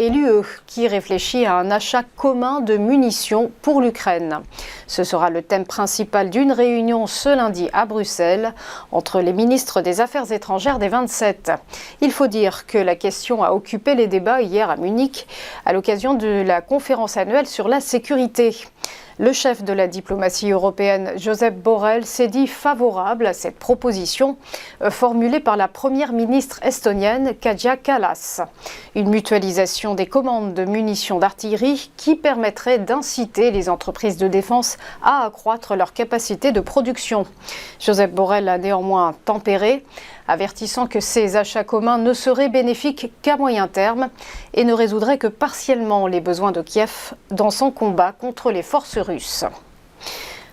et l'UE qui réfléchit à un achat commun de munitions pour l'Ukraine. Ce sera le thème principal d'une réunion ce lundi à Bruxelles entre les ministres des Affaires étrangères des 27. Il faut dire que la question a occupé les débats hier à Munich à l'occasion de la conférence annuelle sur la sécurité. Le chef de la diplomatie européenne, Josep Borrell, s'est dit favorable à cette proposition formulée par la première ministre estonienne, Kaja Kallas. Une mutualisation des commandes de munitions d'artillerie qui permettrait d'inciter les entreprises de défense à accroître leur capacité de production. Josep Borrell a néanmoins tempéré, avertissant que ces achats communs ne seraient bénéfiques qu'à moyen terme et ne résoudraient que partiellement les besoins de Kiev dans son combat contre les forces russes.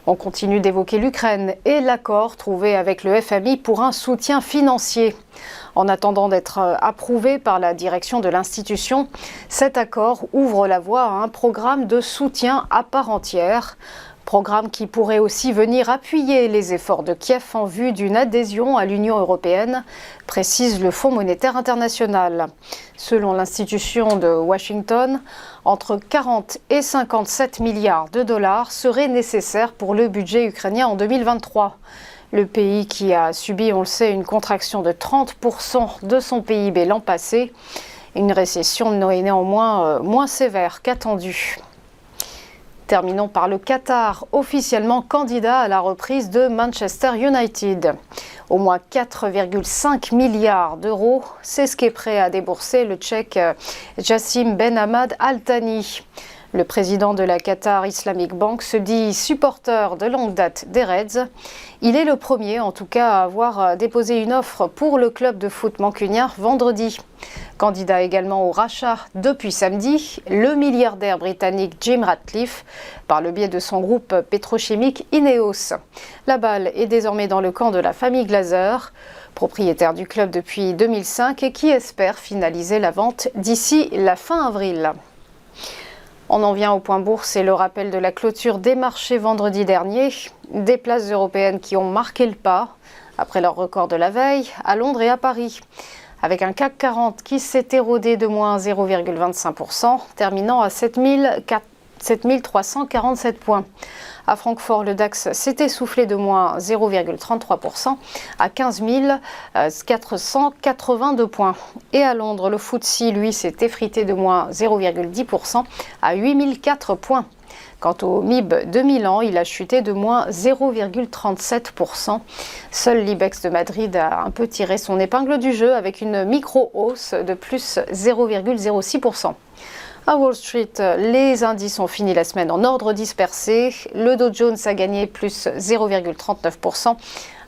On continue d'évoquer l'Ukraine et l'accord trouvé avec le FMI pour un soutien financier. En attendant d'être approuvé par la direction de l'institution, cet accord ouvre la voie à un programme de soutien à part entière. Programme qui pourrait aussi venir appuyer les efforts de Kiev en vue d'une adhésion à l'Union européenne, précise le Fonds monétaire international. Selon l'institution de Washington, entre 40 et 57 milliards de dollars seraient nécessaires pour le budget ukrainien en 2023. Le pays qui a subi, on le sait, une contraction de 30% de son PIB l'an passé, une récession est néanmoins moins sévère qu'attendue. Terminons par le Qatar, officiellement candidat à la reprise de Manchester United. Au moins 4,5 milliards d'euros, c'est ce qu'est prêt à débourser le Tchèque Jassim Ben Hamad Al Thani. Le président de la Qatar Islamic Bank se dit supporter de longue date des Reds. Il est le premier, en tout cas, à avoir déposé une offre pour le club de foot mancunien vendredi. Candidat également au rachat depuis samedi, le milliardaire britannique Jim Ratcliffe, par le biais de son groupe pétrochimique Ineos. La balle est désormais dans le camp de la famille Glazer, propriétaire du club depuis 2005 et qui espère finaliser la vente d'ici la fin avril. On en vient au point bourse et le rappel de la clôture des marchés vendredi dernier. Des places européennes qui ont marqué le pas après leur record de la veille à Londres et à Paris. Avec un CAC 40 qui s'est érodé de moins 0,25%, terminant à 7347 points. À Francfort, le DAX s'est essoufflé de moins 0,33% à 15 482 points. Et à Londres, le FTSE, lui, s'est effrité de moins 0,10% à 8004 points. Quant au MIB de Milan, il a chuté de moins 0,37%. Seul l'IBEX de Madrid a un peu tiré son épingle du jeu avec une micro-hausse de plus 0,06%. À Wall Street, les indices ont fini la semaine en ordre dispersé. Le Dow Jones a gagné plus 0,39%,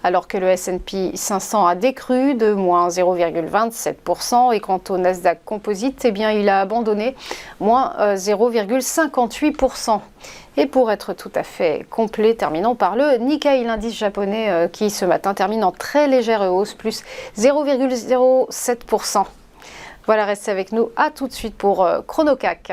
alors que le S&P 500 a décru de moins 0,27%. Et quant au Nasdaq Composite, eh bien, il a abandonné moins 0,58%. Et pour être tout à fait complet, terminons par le Nikkei, l'indice japonais qui ce matin termine en très légère hausse, plus 0,07%. Voilà, restez avec nous. À tout de suite pour ChronoCAC.